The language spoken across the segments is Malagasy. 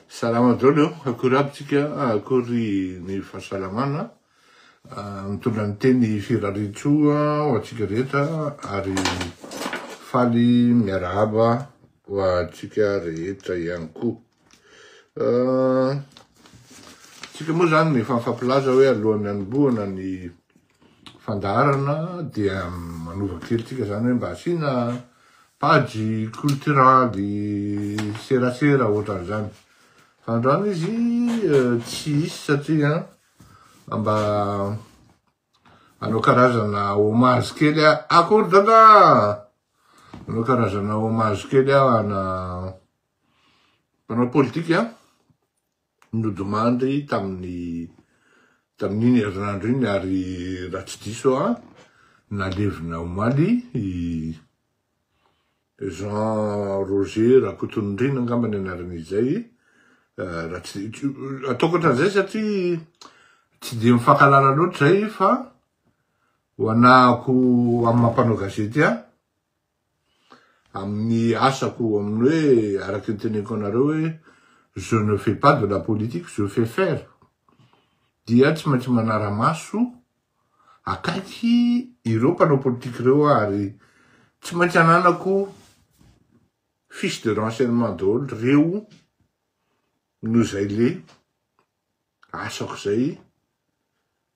Salama daholo, akory aby tsika, akory ny fahasalamana, mitondra ny teny firaritsoa ho atsika rehetra ary faly miarahaba ho atsika rehetra ihany koa. Tsika moa zany ny fampilaza hoe alohan'ny anombohana ny fandaharana dia manova kely tsika zany hoe mba asina page culturale serasera ohatran'izany. Androany izy tsy hisy satria mba hanao karazana hommage kely akory dada, hanao karazana hommage kely ana mpanao politika nodimandry tamin'iny herinandro iny ary raha tsy diso nalevina omaly Jean Roger Rakotondrina angamba ny anaran'izay. Ataoko ohatran'izay satria tsy de mifankalala loatra zay fa ho anahako amin'ny mampanao gazety amin'ny asako amin'ny hoe araky ny teneniko anareo hoe je ne fais pas de la politique, je fais faire. Dia tsy maintsy manara-maso akaiky ireo mpanao politique ireo ary tsy maintsy ananako fiche de renseignement daholo reo no zay le asako zay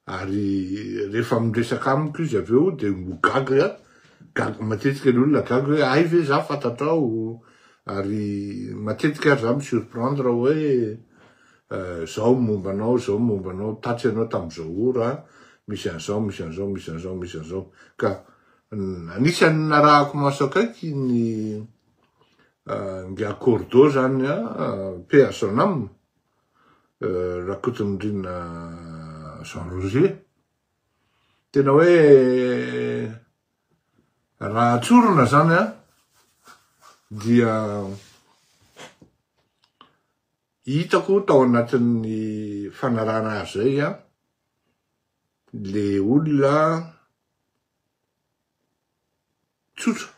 ary rehefa miresaka amiko izy aveo de gaga matetika ny olona gaga hoe ay ve za fantatrao ary matetika ary za mi surprendre hoe zao mombanao tatsy anao tam'izao ora misy an'izao misy an'izao misy an'izao misy an'izao ka anisany narahako maso akaiky ny Cordo zany paix à son âme Rakotondrina Jean Roger tena hoe raha atsorona zany dia hitako tao anatin'ny fanarana azy zay le olona tsotra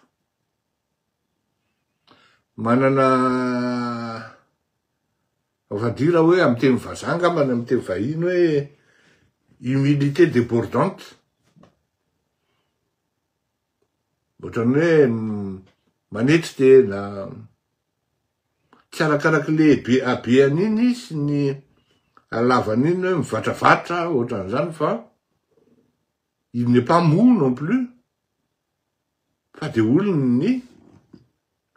manana vadira hoe amin'ny teny vazaha angamba amin'ny teny vahiny hoe humilité débordante. Ohatrany hoe manetry tena tsy arakaraky le beany iny sy ny halavany iny hoe mivatravatra ohatran'izany fa il n'est pas mou non plus fa de olony ny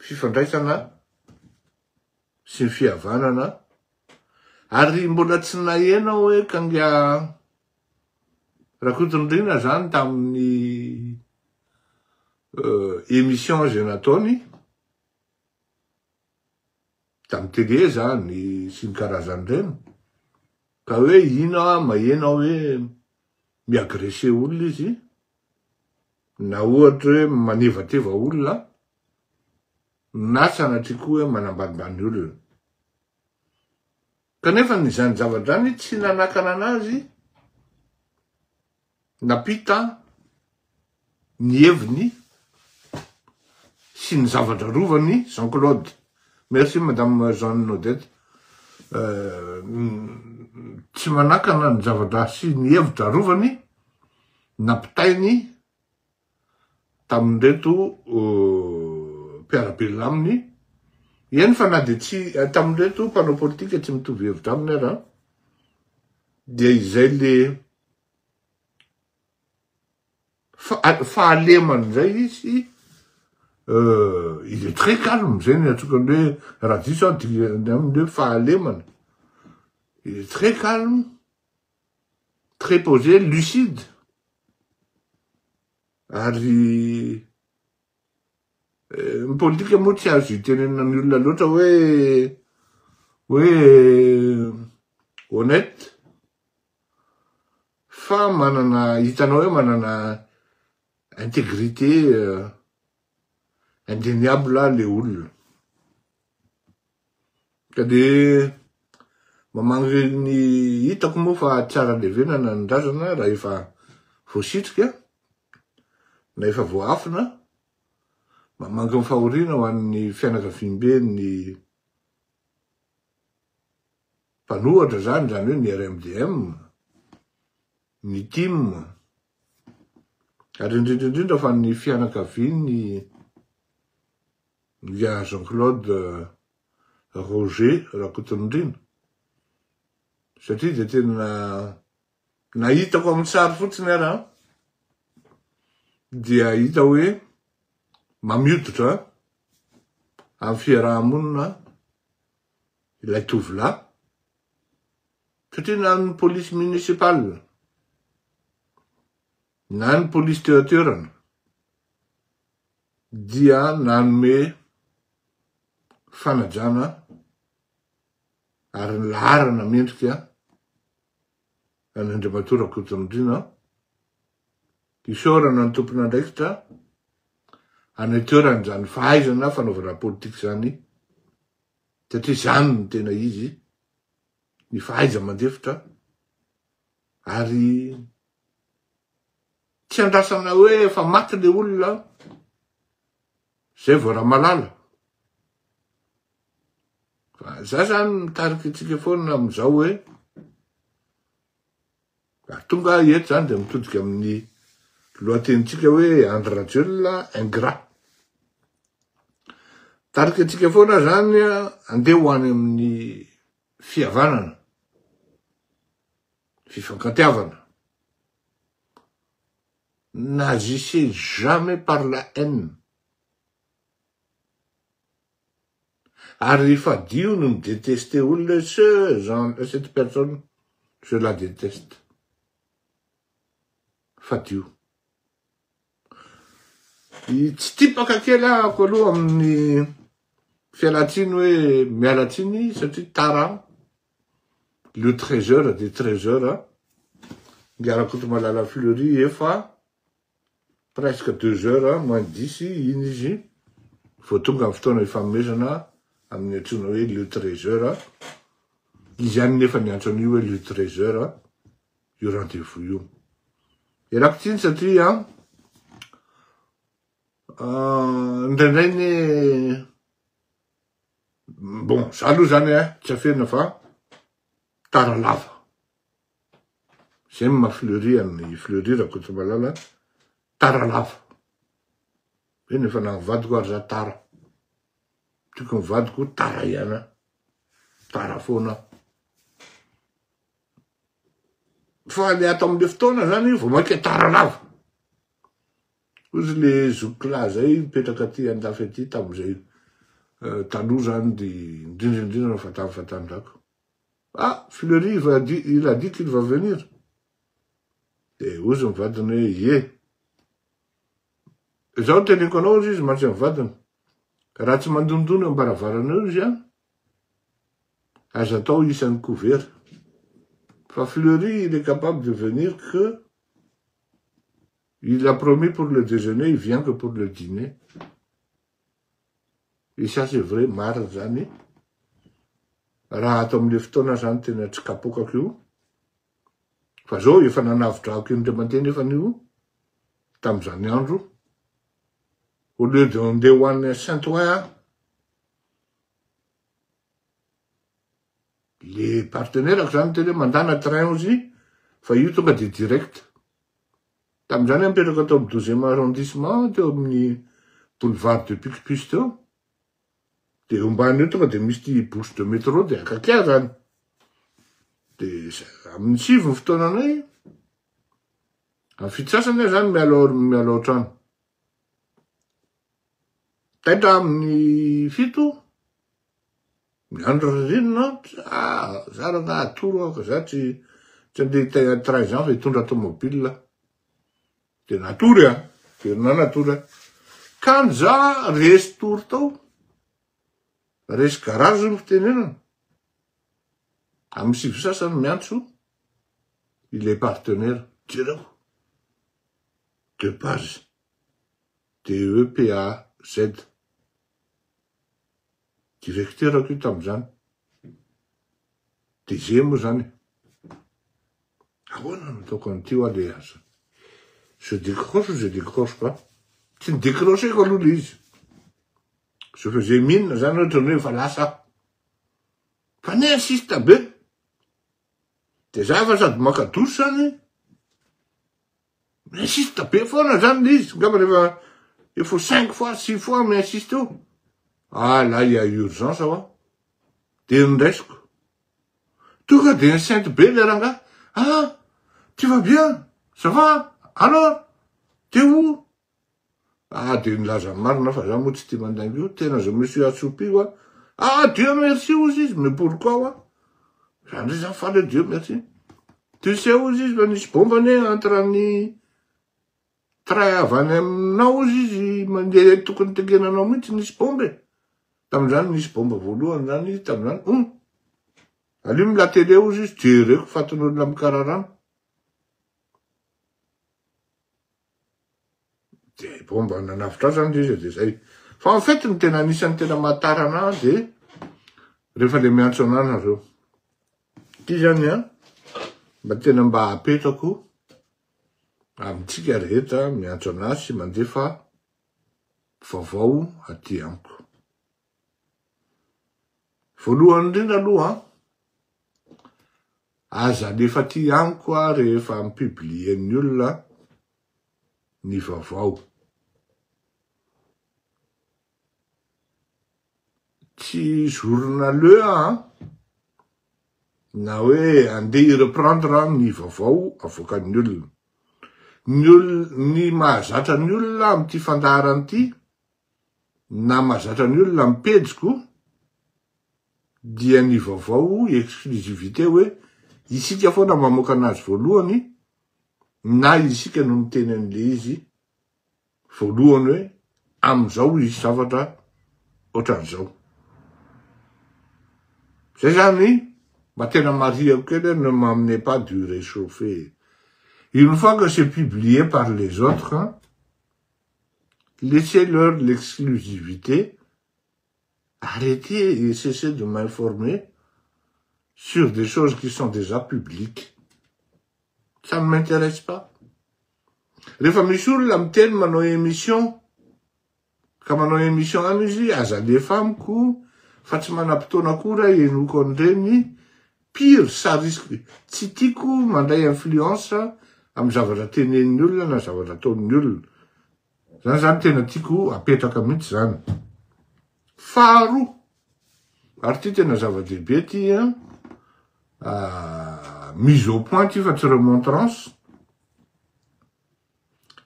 fifandraisana sy ny fihavanana ary mbola tsy nahena hoe kanga Rakotondrina zany tamin'ny émission zay nataony tamin'ny télé zany sy ny karazany reny ka hoe ina mahena hoe miagrese olona izy na ohatra hoe manevateva olona na sanatriko hoe manambanimbany olona kanefa ny zany zavadrany tsy nanakana anazy napita ny heviny sy ny zavatra rovany Jean-Claude. Merci madame Jeanne Odette. Tsy manakana ny zavatra sy ny hevitra rovany napitainy tamin'reto mpiarabelona aminy eny fa na de tsy tamin'reto mpanao politika tsy mitovy hevitra aminy ara dia izay le fahalemany zay izy il est très calme zay ny atsokany hoe raha diso aminy fahalemana il est très calme très posé lucide ary ny politika moa tsy azo itenenana ny olona loatra hoe honnête fa manana hitanao hoe manana intégrité indéniable le olona ka de mamangy ny hitako moa fa tsara levenana ny razana raha efa voasitrika na efa voafina mamangy ny fahoriana ho an'ny fianakaviam-be ny mpanohatra zany hoe ny RMDM, ny TIM, ary indrindra fa ny fianakaviany ny Jean-Claude Roger Rakotondrina. Satria de tena nahitako amin'ny sary fotsiny ara, dia hita hoe mamiototra amin'ny fiarahamonina ilay tovolahy. Satria na ny polisy municipal, na ny polisy toerana, dia nanome fanajana ary ny laharana mendrika an'Andriamatoa Rakotondrina isaorana ny tompon'andraikitra anetoerana zany fahaizana fanaovana politika zany, satria zany ny tena izy, ny fahaiza mandefitra, ary tsy andrasana hoe efa maty le olona, zay vao raha malala. Fa za zany mitariky antsika foana amizao hoe tonga eto zany de mitodika amin'ny lohatenitsika hoe André Rajoelina ingrat. Tariky antsika foana zany andeha ho any amin'ny fihavanana, fifankatiavana. N'agissez jamais par la haine. Ary fadio no détester olona, cette personne, je la déteste. Fadio. Tsy tipaka kely ako aloha amin'ny fialatsiny hoe mialatsiny satria tara le 13h des 13h Ngarakoto Malala Fleury efa presque 2h moins 10 iny izy vao tonga amin'ny fotoana ifanomezana amin'ny antsoina hoe le 13h. Izy ihany nefa niantso an'io hoe le 13h io rendez-vous io. Iarako tsiny satria indraindray ny bon, za aloha zany tsy afena fa tara lava. Zay ny mahafleury amin'ny Fleury Rakoto Malala, tara lava. Hoe nefa nagnivadiko ary za tara. Tiako nivadiko tara ihany, tara foana. Fa le ato am'le fotoana zany vao maika tara lava. Ozy le zokilà zay mipetraka aty andafy aty tam'izay taloha zany de indrindra fa tamin-drako. Ah, Fleury il a dit qu'il va venir. De ozy mivadiny hoe ye. Zaho teneko anao izy matsy mivadiny. Raha tsy mandondony ambaravarana eo izy aza atao isan'ny couvert. Fa Fleury, il est capable de venir que il a promis pour le déjeuner, il vient que pour le dîner. Et ça c'est vrai, marina zany. Raha ato am'le fotoana zany tena tsy kapokako io. Fa zao efa nanavitra ino mandeha nefa io tam'izany andro. Au lieu de andeha ho an'ny Saint-Ouen, les partenaires zany tena mandana train ozy, fa io tonga de direct. Tam'izany mipetraka atao amin'ny 12e arrondissement, teo amin'ny boulevard de Picpus teo. De ombany io tonga de misy ty bouche de métro de akaiky zany. De amin'ny 7 ny fotoananay, amin'ny fitsasany zany miala trano. Taitra amin'ny 7, miandro ririnina, za raha atoro ako, za tsy andeha train zany fa hitondra automobile. De natory verina natory. Ka za resy tory tao, resy garage ny fitenenana. Amin'ny 7 sasany miantso, il est partenaire, jereo. De base, DEPAZ. Directeur ako io tam'izany. DG moa zany. Ahoana no ataoko an'ity le asa? Je décroche ou je décroche pas? Tsy ny décrocheko aloha le izy. Je faisais mine zany ohatrany hoe efa lasa. Fa ne insiste be. De zay fa sady makadosy zany, miinsiste be foana zany l'izy, ngamba rehefa il faut 5 fois, 6 fois miinsiste eo. Ah, là, il y a urgence, va. De ndraisiko. Tonga de enceinte be le ranga. Ah, tu vas bien? Ça va? Alors? T'es où? Ah, de nilaza marina fa za moa tsy tia mandangy io. Tena je me suis assoupi, wa. Ah, Dieu merci aux izy. Mais pourquoi, wa? Zany zany fale Dieu merci. Tu sais aux izy, va nisy bombane entre ny tray avy any aminao ozy izy, mandeha tokony tengenanao mihitsy nisy bombe. Tamizany nisy bomba voalohany zany izy tamizany. Allume la télé ozy izy, jereko fatin'olona mikararano. De bomba nanavitra zany izy de zay. Fa en fait ny tena anisan'ny tena mahatara anahy de rehefa le miantso anahy nareo. Ty zany a, mba tena mba apetrako amitsika rehetra miantso anazy sy mandefa vaovao aty amiko. Voalohany indrindra aloha, aza lefa ty amiko rehefa mipublien'ny olona ny vaovao. Tsy journaleux, na hoe andeha reprendre ny vaovao avoakan'ny olona. Ny mahazatra ny olona amty fandaharany ty, na mahazatra ny olona amin'ny pejiko, dia ny vaovao exclusivité hoe isika foana mamoaka anazy voalohany, na isika no miteny an'le izy voalohany hoe amizao izy zavatra ohatran'izao. Zay zany, mba tena mariako kely, ne m'amenez pas du réchauffé. Une fois que c'est publié par les autres, laissez-leur l'exclusivité, arrêtez et cessez de m'informer sur des choses qui sont déjà publiques. Ça ne m'intéresse pas. Rehefa misy olona miteny manao émission, ka manao émission any izy, aza lefa amiko, fa tsy manam-potoana koa enoko an'ireny, pire, ça risque, tsy tiako mandray influence amy zavatra tenen'ny olona na zavatra ataon'ny olona. Zany zany tena tiako apetraka mihitsy zany. Faharoa, ary ty tena zava-dehibe ty, mise au point ty fa tsy remontrance.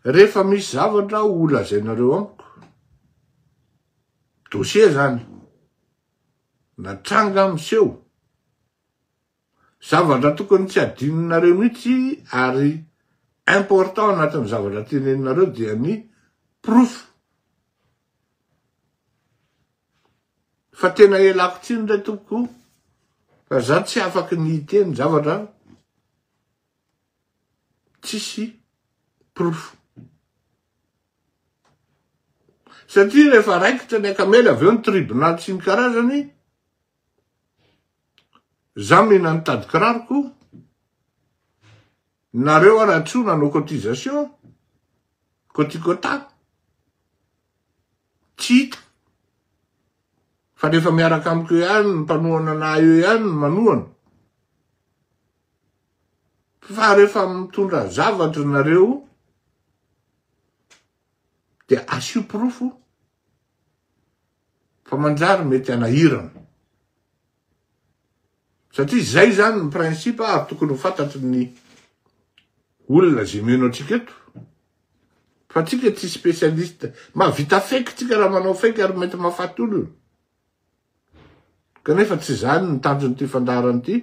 Rehefa misy zavatra ho lazainareo amiko, dossier zany, natranga miseho, zavatra tokony tsy adininareo mihitsy ary important anatin'ny zavatra teneninareo dia ny proof. Fa tena elako tsiny ndray tompoko, fa za tsy afaky ny teny zavatra tsisy proof. Satria rehefa raikitra ny akamela avy eo ny tribunal sy ny karazany, za mena nitady kiraroko, nareo raha-tso nanao cotisation, coticota, tsy hita. Fa rehefa miaraka amiko eo ihany, ny mpanohana anahy eo ihany ny manohana. Fa rehefa mitondra zavatra nareo, dia asio profo, fa manjary mety anahirana. Satria zay zany ny principe ary tokony ho fantatry ny olona zay meno atsika eto. Fa tsika tsy spécialiste, mahavita fake tsika raha manao fake ary mety mahafaty olona. Kanefa tsy zany ny tanjony ty fandaharany ty,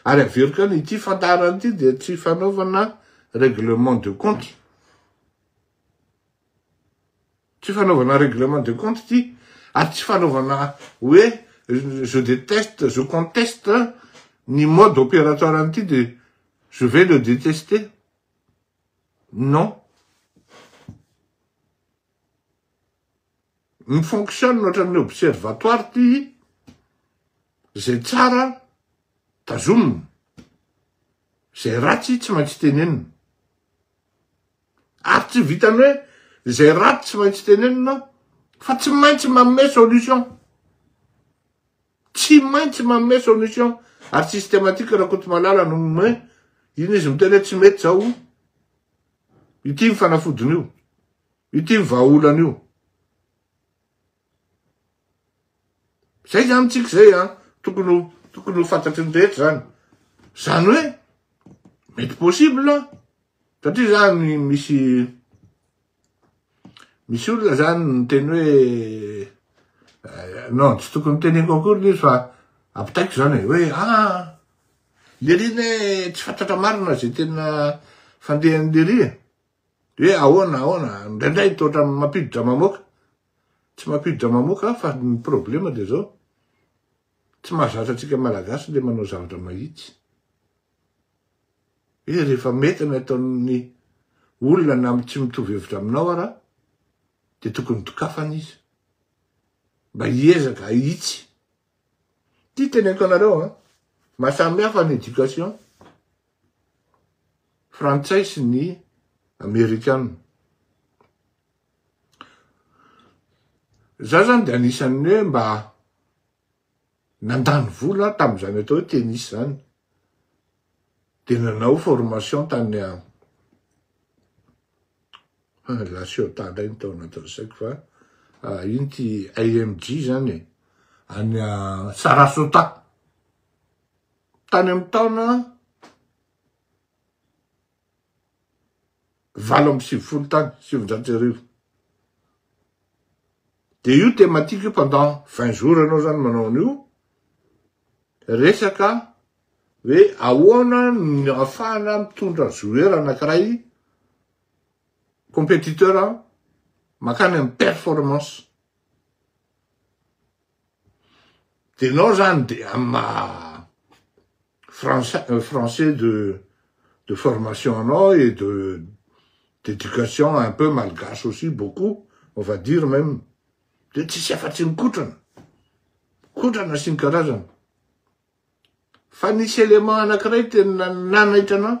ary averika ny ty fandaharany ty dia tsy fanaovana règlement de compte. Tsy fanaovana règlement de compte ty, ary tsy fanaovana hoe je déteste, je conteste ni mode opératoire anty de je vais le détester. Non. Ny fonctionne ohatran'ny observatoire ty, zay tsara tazomina, zay ratsy tsy maintsy tenenina. Ary tsy vitany hoe zay ratsy tsy maintsy tenenina, fa tsy maintsy manome solution. Tsy maintsy manome solution Ary systématique raha koty malala no hoe iny izy miteny hoe tsy mety zao. Ity ny fanafodiny io. Ity ny vahaolana io. Zay zany tsika zay tokony ho fantatry ny rehetra zany. Zany hoe mety possible satria zany misy olona zany miteny hoe non tsy tokony teneniko akory izy fa apitaiko zany hoe le riny tsy fantatra marina zay tena fandehan'lery hoe ahoana ndraindray toatra mampiditra mamoaka tsy mampiditra mamoaka fa ny problema de zao tsy mahazatra atsika malagasy le manao zavatra mahitsy. Rehefa mety ny ataon'ny olona na tsy mitovy hevitra aminao ara de tokony dokafana izy mba hiezaka hahitsy. Ty teneniko anareo mahasamy hafa ny éducation frantsay sy ny amerikana. Za zany de anisan'ny hoe mba nandany vola tam'izany atao hoe tennis zany. De nanao formation tany la Ciotat iny tao natao saiko fa iny ty AMG zany any Sarasota tany amin'ny taona 7 tany 700. De io thématique pendant 20 jours anao zany manao an'io resaka hoe ahoana ny ahafahana mitondra joueur anankiray compétiteur makany amin'ny performance. De nao zany de ama français de formation anao et d'éducation un peu malgache aussi beaucoup on va dire même. De tsisy afatsy ny kotrana sy ny karazana. Fa nisy élément anankiray tena nanaitra anao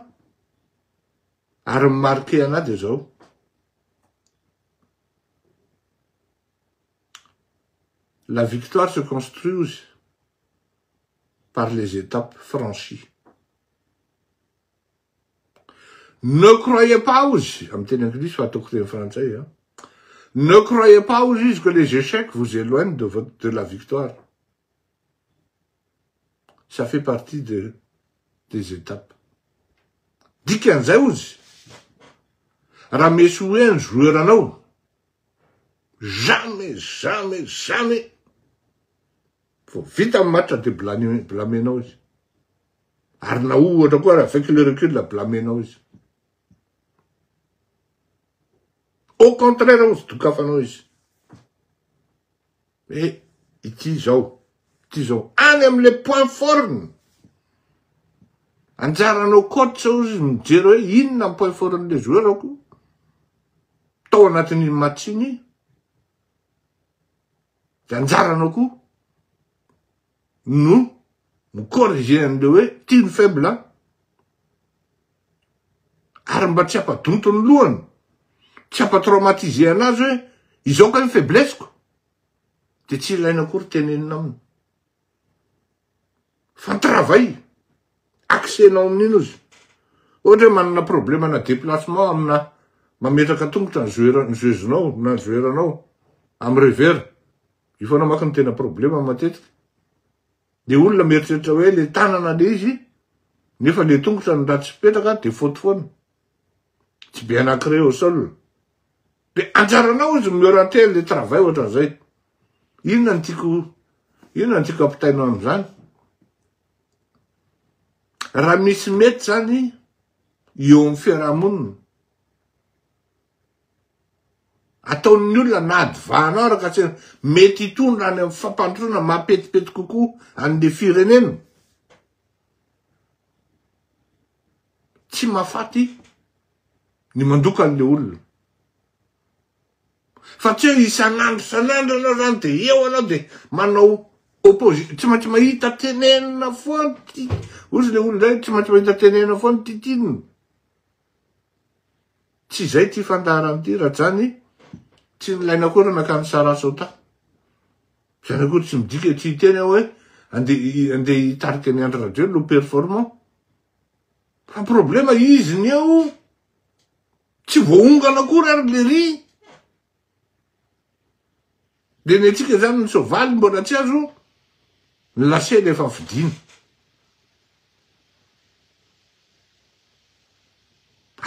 ary marqué anahy de zao. La victoire se construit par les étapes franchies. Ne croyez pas ozy, amin'ny teny anglisy fa ataoko teny frantsay ne croyez pas aux juges que les échecs vous éloignent de la victoire. Ça fait partie des étapes. Dikan'izay ozy. Raha misy hoe ny joueur anao, jamais. Faut vita match de blâmenao izy. Ary na ohatra koa raha avec le recul la blâmenao izy. Au contraire, ozy dokafanao izy. Et ity zao. Any am'le point forme. Anjaranao coach ozy mijery hoe inona ny point forme le joueur ako. Tao anatin'iny match iny. De anjaranao koa no corriger an'le hoe ty ny faible. Ary mba tsy ampadonto ny lohany. Tsy ampatraumatiser anazy hoe izao ka ny faiblesse-ko. De tsy ilaina akory tenenina aminy. Fantravay. Aksenao amin'iny ozy. Ohatra hoe manana problème na déplacement amina mametraka tongotra ny joueusenao na ny joueuranao amy revers. Io foana maka ny tena problème matetika. De olona mieritreritra hoe le tanana le izy nefa le tongotra ny ratsy petraka de faute foana. Tsy be anankiray au sol. De anjaranao izy miorienter le travail ohatra zay. Inona ny tiako ampitainao am'izany. Raha misy mety zany eo amin'ny fiarahamonina. Ataon'ny olona na adivahanao raha ka tsy mety hitondra any amin'ny fampandroana mapetipety kokoa an'le firenena. Tsy mahafaty ny mandoka an'le olona. Fa tsy hoe isan'andro anao zany de eo anao de manao opposition. Tsy maintsy mahita tenenina foana. Ozy le olona zay tsy maintsy mahita tenenina foana titininy. Tsy zay ty fandaharany ty raha zany tsy nilaina koa raha nakany Sarasota. Zany akory tsy midika tsy teny hoe andeha hitarika ny andro radio lo performant. Fa problema izy ny ao. Tsy voaongana kory ary le ry. De ny atsika zany ny soavaly mbola tsy azo ny lasely efa fidina.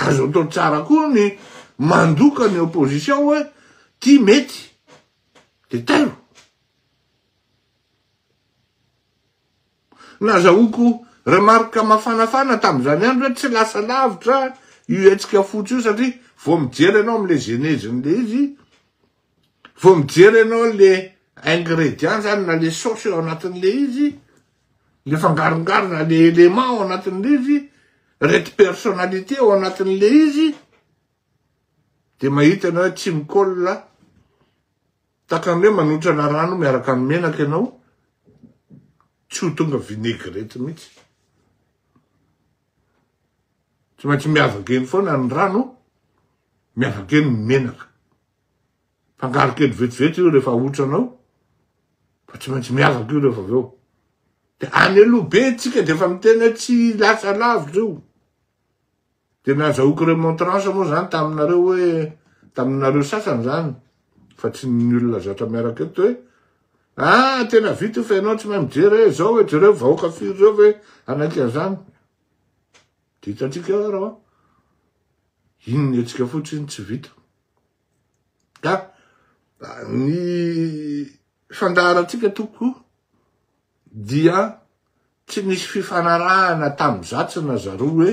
Azo atao tsara koa ny mandoka ny opposition hoe ty mety. De tairo. Nazahoako remarque mafanafana tam'izany andro hoe tsy lasa lavitra io etsika fotsy io satria vao mijery anao am'le geneziny le izy, vao mijery anao le ingrédients zany na le sauce ao anatin'le izy, le fangarongaro na le élément ao anatin'le izy, rety personnalité ao anatin'le izy, de mahita anao tsy mikolla takan'ny hoe manotrana rano miaraka amin'ny menaka ianao, tsy ho tonga vinaigrety mihitsy. Tsy maintsy miavaka eny foana ny rano, miavaka eny ny menaka. Fangarika eny vetivety io rehefa ahotranao, fa tsy maintsy miavaka io rehefa aveo. De any aloha be tsika de fa miteny tsy lasa lavitra io. De nazahoako remontrance moa zany taminareo hoe, taminareo sasany zany, fa tsy ny olona zatra miaraka eto hoe, tena vita io fa ianao tsy mahay mijery zao hoe jereo vahoaka firy reo hoe anakin'izany. Ditatsika raha inony etsika fotsiny tsy vita. Ka ny fandaharatsika toko dia tsy nisy fifanarahana tam'zatsy na zaro hoe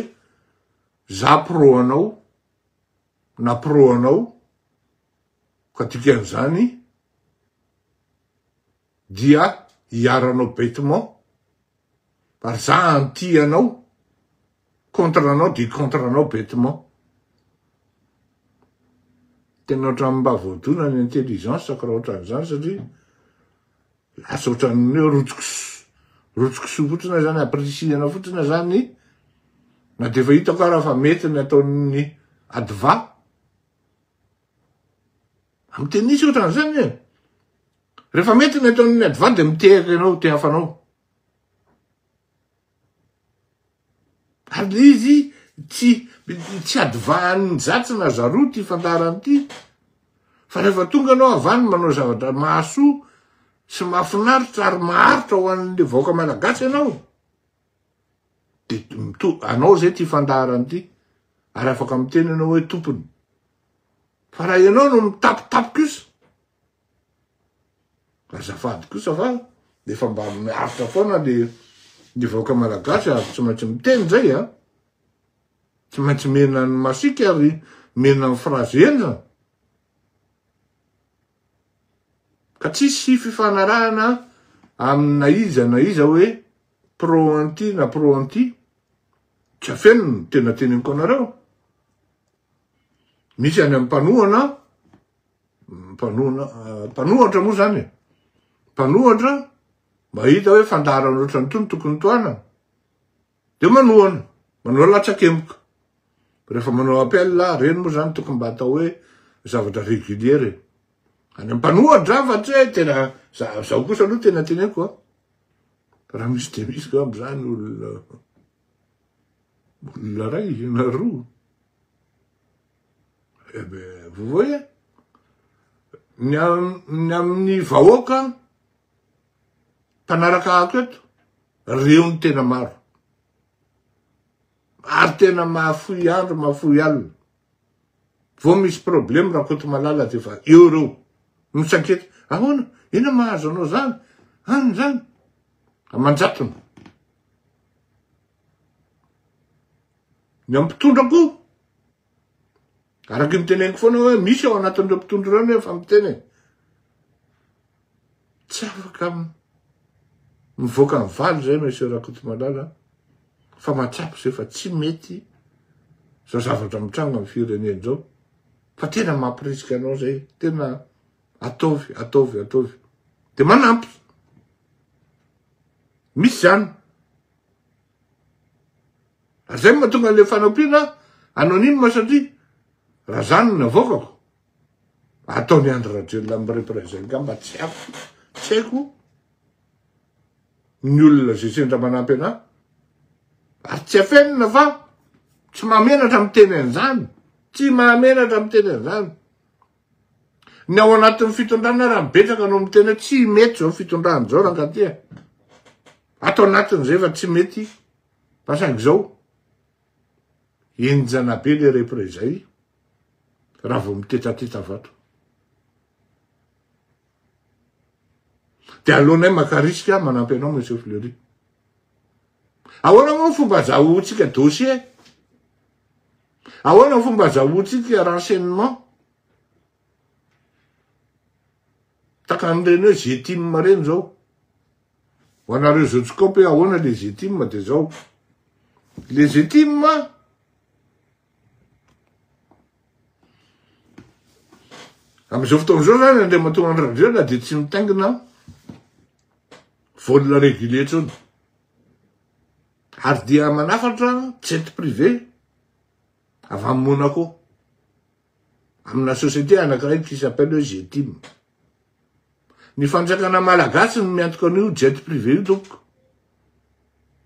za pro anao na pro anao, ka dikan'izany dia hiaranao bêtement, ary za anty anao, contre anao de contre anao bêtement. Tena ohatran'ny mba voadona ny intelligence sakaraha ohatran'izany satria lasa ohatran'ny hoe rotsokoso fotsiny zany, appréciena fotsiny zany, na de fa hitako raha fa mety ny ataon'ny adva. Amy tenisy ohatran'izany e. Rehefa mety ny ataon'ny adva de mitehaka ianao, te hafanao. Ary le izy tsy advan'ny zatsy na zaro ty fandarany ty. Fa rehefa tonga anao avany manao zavatra mahasoa sy mahafinaritra ary maharitra ho an'le vahoaka malagasy ianao, de anao zay ty fandarany ty, ary afaka miteny anao hoe tompony. Fa raha ianao no mitapitapiky kosa, azafady kosa fa defa mba miaritra foana le vahoaka malagasy ary tsy maintsy miteny zay a. Tsy maintsy mena ny masika ary mena ny phrase enja. Ka tsisy fifanarahana amina iza na iza hoe pro anty na pro anty. Tsy afenony tena teneniko anareo. Misy any amin'ny mpanohatra moa zany. Mpanohatra mahita hoe fandarana ohatrany tony tokony toana, de manao latsakemoka. Rehefa manao appel reny moa zany tokony mba atao hoe zavatra régulier. Any mpanohatra fa tsy hoe tena zao kosa aloha tena teneko raha misy de misy ko am'izany olona ray na roa. Vovoa ny amin'ny vahoaka mpanaraka ako eto, reo ny tena maro. Ary tena mahafoy andro, mahafoy alina. Vao misy problème raha koto malala de fa eo reo. Misakety, ahoana, ina mahazo anao zany? Any zany? Amanjatona. Ny ampitondra koa. Araky miteneniko foana hoe misy ao anatin'ireo mpitondra reo nefa miteny. Tsy afaka mivoaka ny valy zay monsieur Rakotomalala. Fa matsapo zay fa tsy mety zao zavatra mitranga amin'ny firenena zao. Fa tena mampirisika anao zay, tena ataovy. De manampy. Misy zany. Zay mahatonga le fanampiana anonyme satria raha zany ny avoakako. Ataony Andry Rajoelina mirepresente mba tsy haiko. ny olona zay sendra manampy ana ary tsy afenina fa tsy mahamenatra miteny an'izany tsy mahamenatra miteny an'izany ny ao anatin'ny fitondrana raha mipetraka no mitena tsy mety zao fitondrana zao raha katia atao anatin'izay fa tsy mety pasaky zao enjana be le repre zay raha vao mitetrateta vato de alohanay makarisika manampy anao monsieur Fleury ahoana moa fomba azahoantsika dossier ahoana fomba azahoantsika renseignement takan'ireny hoe Zetim reny zao ho anareo zotsikopy hoe ahoana le Zetim de zao le Zetim am'izao fotoan'izao zany andriamatoa andradrena de tsy mitaingina vol régulier tsony ary dia manafatra jet privé avy amin'ny Monaco amina société anankiray qui s'appelle Zetim ny fanjakana malagasy ny miantoka an'io jet privé io toko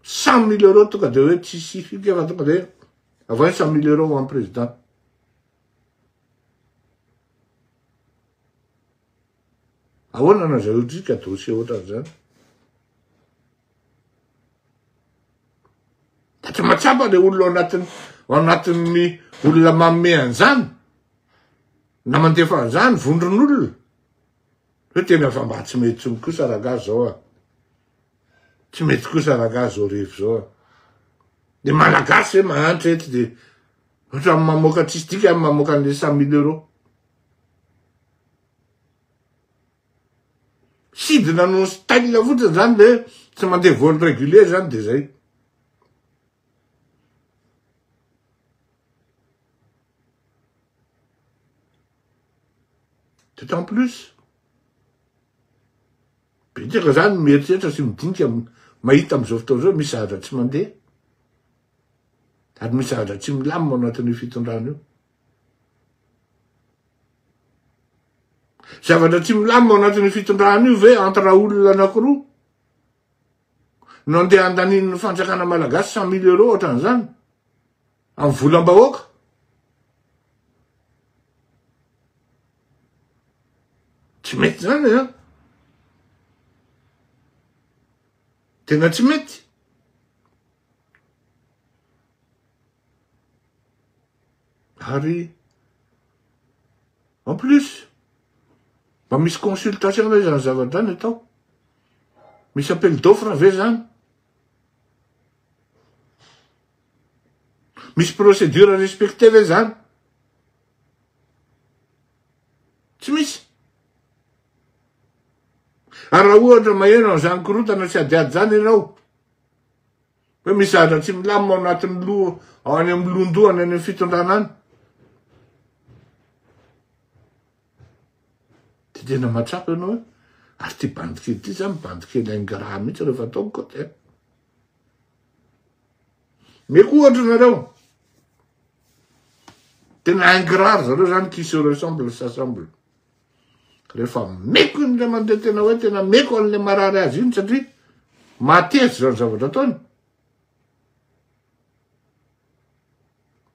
100 000 euros tonga de hoe tsy sifika fa tonga de avy 100 000 euros ho an'ny président ahoana nazahoantsika dossier ohatran'izany da tsy matsapa le olona anatin'ny olona manome an'izany na mandefa an'izany vondron'olona hoe tena fa mba tsy mety tsony kosa raha zao tsy mety kosa raha zao rehefa zao de malagasy hoe mahantra eto de ohatra mamoaka tsisy dika mamoaka an'le 100 000 euros sidina no style fotsiny zany le tsy mandeha vol régulier zany de zay tout en plus bitaka zany mieritreritra sy midinika mahita am'izao fotoan'izao misy zavatra tsy mandeha ary misy zavatra tsy milamina ao anatin'io fitondrana io zavatra tsy milamina ao anatin'io fitondrana io ve entre olona anankiroa no andeha andanin'ny fanjakana malagasy 100 000 euros ohatran'izany amin'ny volam-bahoaka tsy mety zany tena tsy mety ary en plus mba misy consultation ve zany zavatra zany atao misy appel d'offre ve zany misy procédure à respecter ve zany tsy misy ary raha ohatra maheno an'izany korotana tsy adiady zany ianao hoe misy zavatra tsy milamina ao anatin'ny loha ao any amin'ny londohany any amin'ny fitondrana any de tena matsapa ianao hoe ary ty bandikely ty zany bandikely ingrat mihitsy rehefa ataoko kote meko ohatra nareo tena ingrat zareo zany qui se ressemble s'assemble rehefa meko indray mandeha tena hoe tena meko an'le marary azy iny satria matezy zany zavatra ataony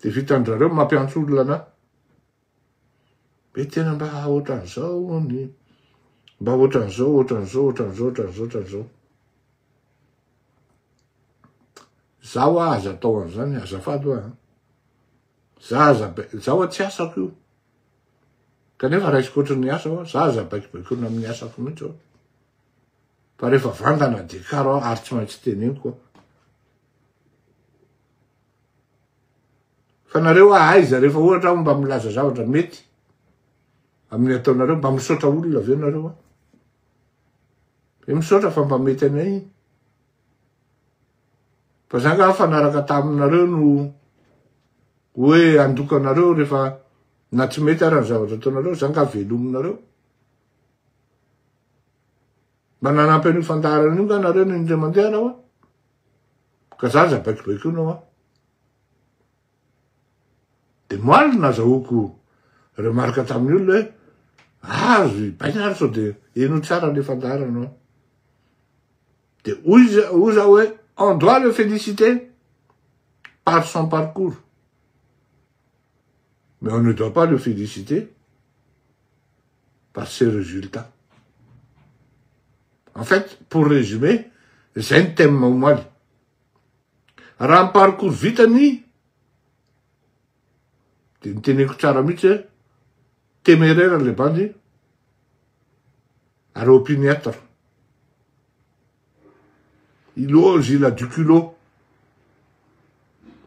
de vitandrareo mampiantso olona ana be tena mba ohatran'izao ny mba ohatran'izao zaho aza atao an'izany azafady zaho tsy asako io kanefa raisiko ohatran'ny asa za aza baikibaikona amin'ny asako mihitsy fa rehefa vandana de karo ary tsy maintsy teneniko fa nareo aiza rehefa ohatra mba milaza zavatra mety amin'ny ataonareo mba misaotra olona aveo nareo misaotra fa mba mety anay fa zanga fanaraka taminareo no hoe andokanareo rehefa na tsy mety ary ny zavatra ataonareo zanga velominareo mba nanampy an'io fandaharana io nga nareo no indray mandeha anao ka za aza baikibaikona de moaly nazahoako remarka tamin'ny olona hoe azo bainary sao de eno tsara le fandaharana On doit le féliciter par son parcours. Mais on ne doit pas le féliciter par ses résultats. En fait, pour résumer, c'est un thème au Mali. Un parcours vitani, téméraire les bandits, à l'opiniâtre. Il ose, il a du culot.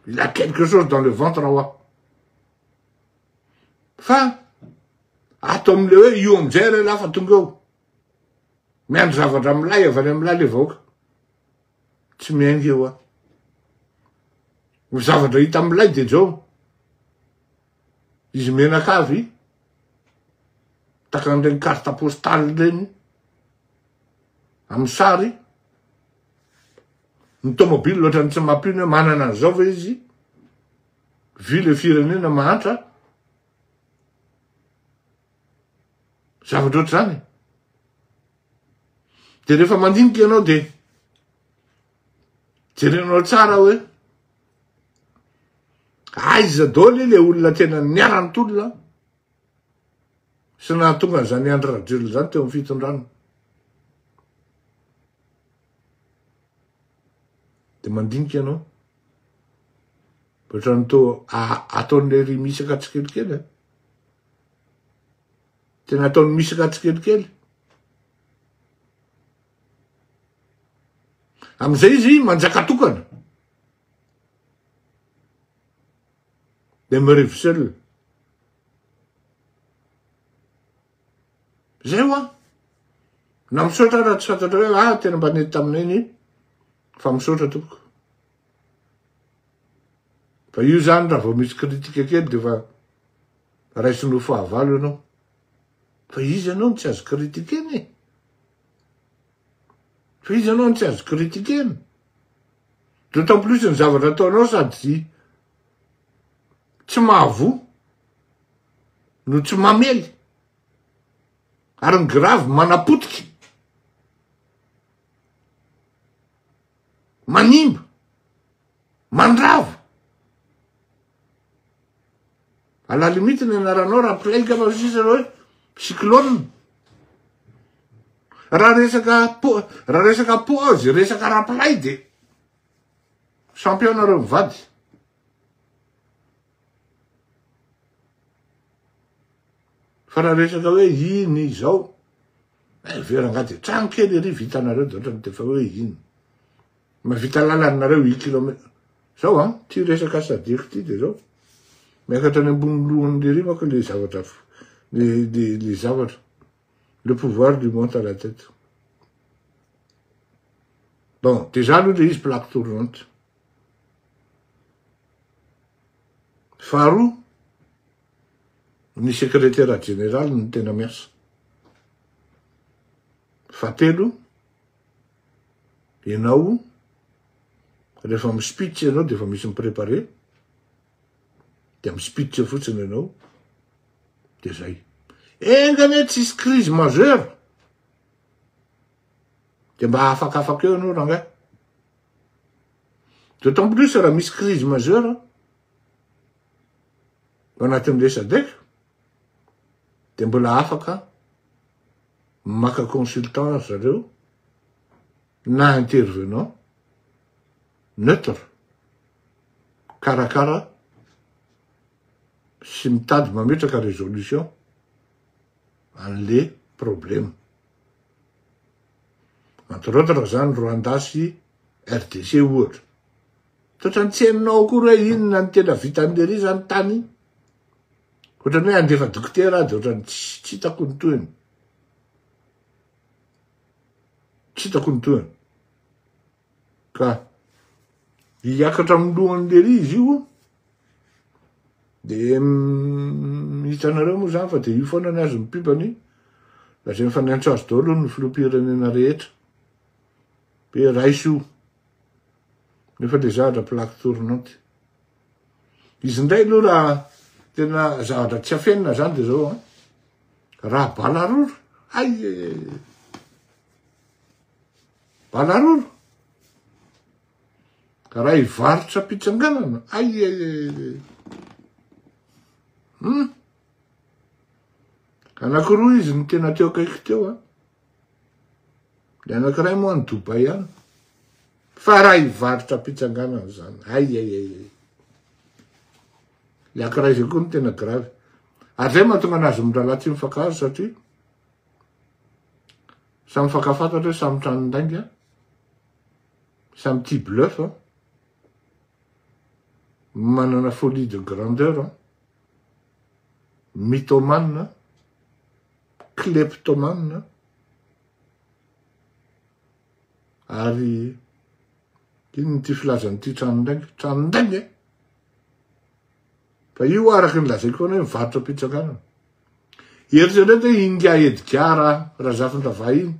Il a quelque chose dans le ventre à roi. Enfin, atom le yom zere la fatungo. Men zavatra milay avy any amin'ny lala evahoaka. Tsy miaingy eo a. Ny zavatra hita amin'ny lay de zao. Izy menakavy, taka an'ireny carte postale reny, amin'ny sary, ny tomobile loatra tsy mampino hoe manana an'izao fa izy, vy le firenena mahantra, zavatra ohatr'izany. De rehefa mandinika ianao de jerenao tsara hoe aiza daholo le olona tena niarantolona sy nahatonga an'izany andro rajolo zany teo amin'ny fitondrano. De mandinika ianao ohatrany to ataon'le ry misaka tsikelikely. Tena ataony misaka tsikelikely. Am'izay izy manjaka tokana. De mirevy zay hoa. Na misaotra raha tsy fantatra hoe tena mba nety taminay ny fa misaotra tompoko. Fa io zany raha vao misy kritika kely de fa raisinao fahavalo ianao. Fa izy ianao tsy azo kritikeny. Fa izy ianao tsy azo kritikeny. D'autant plus ny zavatra ataonao sady tsy mahavoa no tsy mamely. Ary ny grave manapotiky. Manimba. Mandrava. À la limite ny anaranao raha plaika fa sisa hoe cyclone. Raha resaka pause, resaka rappelay de champion nareo mivady. Fa raha resaka hoe iny izao, vera angady trano kely ery vitanareo de ohatrany defa hoe iny. Mavita lalanareo i kilomètre. Zao ty resaka sadiko ty de zao. Miakatra any ambony lohan'le ry manko le zavatra le zavatra. Le pouvoir lui monte à la tête. Bon, déjà lui le izy plaque tournante. Faharoa, ny secrétaire général ny tena miasa. Fahatelo, ianao rehefa amin'ny speech ianao de efa misy miprépare. De amin'ny speech fotsiny ianao de zay. Engane tsisy crise majeure. De mba afakafaky eo ianao ranga. D'autant plus raha misy crise majeure anatin'le SADC de mbola afaka maka consultant zareo na intervenant neutre karakara sy mitady mametraka résolution an'le problème. Entre autres zany Rwanda sy RDC ohatra. Totrany tsy hainao akory hoe inona ny tena vitan'le ry zany tany. Ohatrany hoe andefa dokotera de ohatrany tsy hitako ny toeny. Tsy hitako ny toeny. Ka hiakatra amin'ny lohan'le ry izy io de hitanareo moa zany fa de io foana ny azo mipibany lazay mifaniantso azy daholo ny filoham-pirenena rehetra. Be raiso nefa le zavatra plaque tournante. Izy ndray aloha raha tena zavatra tsy afenina zany de zao raha balaroro. Balaroro. Ka raha hivarotra pitsanganana, ai. Anankiroa izy ny tena teo akaiky teo, a. Le anankiray moa ny Dubai any. Fa raha hivarotra pitsanganana zany, ai. Le ankiray zay koa ny tena gravy. Ary zay mahatonga anazy mirahalahy tsy mifakahazo satria samy fakafantatra hoe samy tranondainga, samy tia bluff, manana folie de grandeur, mythomane, kleptomane, ary ino ty filazan'ity tranondainga, fa io araky ny lazaiko hoe mivarotra pitsanganana. Eritrereto hoe India Edgar Razafindravà iny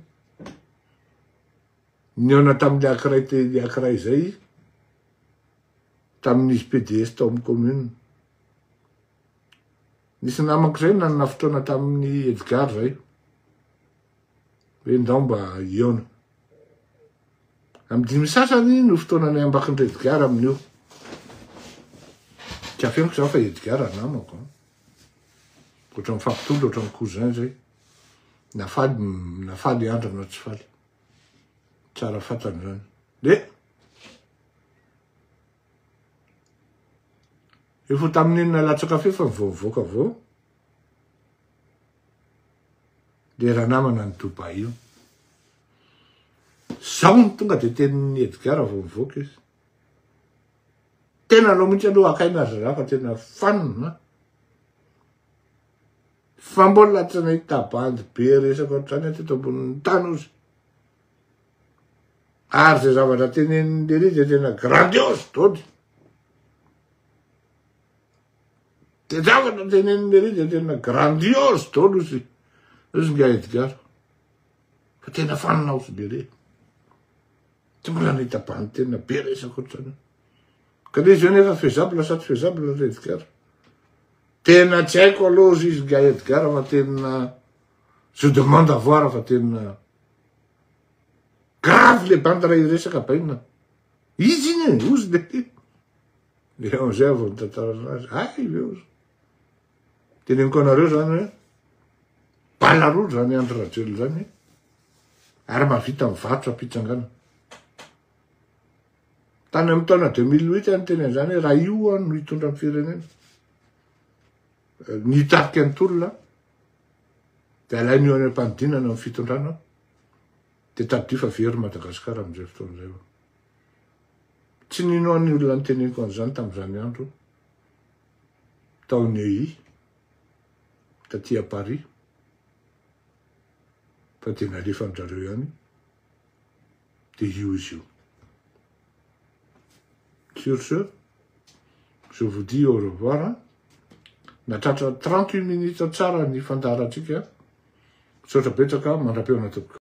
niona tamin'le ankiray zay tamin'izy PDS tao amin'ny commune. Nisy namako zay nanana fotoana tamin'ny Edgar zay hoe ndao mba iona. Amin'ny dimy sasany no fotoanany ambakindre Edgar amin'io. Tsy afeniko zao fa Edgar namako. Otra mifampitondra, otra ny cousin zay. Nafaly andro na tsy faly. Tsara fatany zany. De efa tamin'iny latsa-kafe fa mivoavoaka avao. De raha namana ny Dubai io. Zao ny tonga de tenin'ny Edgar vao mivoaka izy. Tena aloha mihitsy aloha akaina azy raha fa tena fanina. Fa mbola tsy nahita bandy be resaka ohatrany teto ambonin'ny tany ozy. Ary zay zavatra tenenin'le izy tena grandiose tody. Te zavatra tenenin'le izy tena grandiose tody ozy. Ozy nga Edgar. Fa tena fanina ozy be. Tsy mbola nahita bandy tena be resaka ohatrany. Ka le izy nefa faisable sa tsy faisable le Edgar. Tena tsy haiko aloha izy nga Edgar fa tena je demande à voir fa tena grave le bandy raha iresaka baina. Izy iny ozy de le amizay avao ny tantara azy. Ay le ozy. Teneniko anareo zany hoe balaroa zany Andry Rajoelina zany. Ary mahavita mivarotra pitsanganana. Tany amin'ny taona 2008 any tena zany raha io no hitondra amin'ny firenena. Nitarika ny tolona de alainy eo any am-panidinana amin'ny fitondrana de tadio fa very Madagasikara amin'izay fotoana zay. Tsy nino ny olona nyteneniko an'izany tamin'izany andro tao Neuilly taty à Paris fa tena alefan'izareo ihany de io izy io. Sur ce, je vous dis au revoir. Natratra 38 minutes tsara ny fandaratsika. Misaotra betsaka mandrapeo anaty